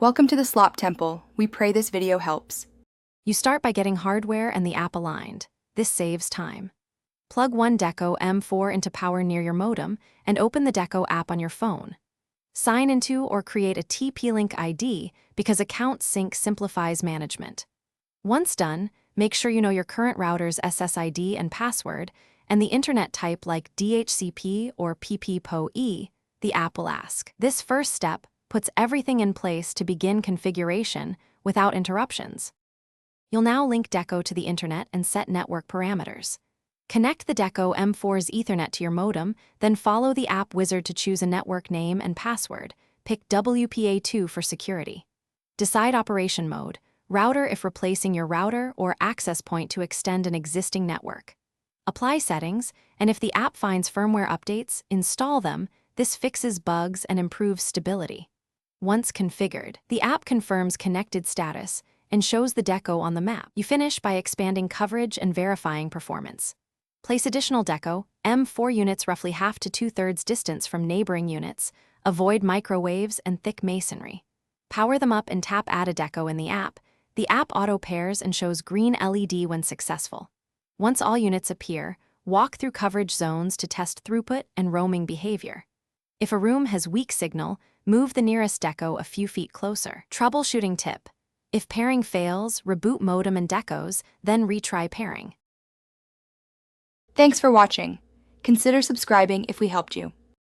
Welcome to the Slop Temple. We pray this video helps. You start by getting hardware and the app aligned. This saves time. Plug one Deco M4 into power near your modem and open the Deco app on your phone. Sign into or create a TP-Link ID because account sync simplifies management. Once done, make sure you know your current router's SSID and password and the internet type like DHCP or PPPoE, the app will ask. This first step puts everything in place to begin configuration without interruptions. You'll now link Deco to the internet and set network parameters. Connect the Deco M4's Ethernet to your modem, then follow the app wizard to choose a network name and password. Pick WPA2 for security. Decide operation mode, router if replacing your router, or access point to extend an existing network. Apply settings, and if the app finds firmware updates, install them. This fixes bugs and improves stability. Once configured, the app confirms connected status and shows the Deco on the map. You finish by expanding coverage and verifying performance. Place additional Deco M4 units roughly half to 2/3 distance from neighboring units. Avoid microwaves and thick masonry. Power them up and tap Add a Deco in the app. The app auto-pairs and shows green LED when successful. Once all units appear, walk through coverage zones to test throughput and roaming behavior. If a room has weak signal, move the nearest Deco a few feet closer. Troubleshooting tip: if pairing fails, reboot modem and Decos, then retry pairing. Thanks for watching. Consider subscribing if we helped you.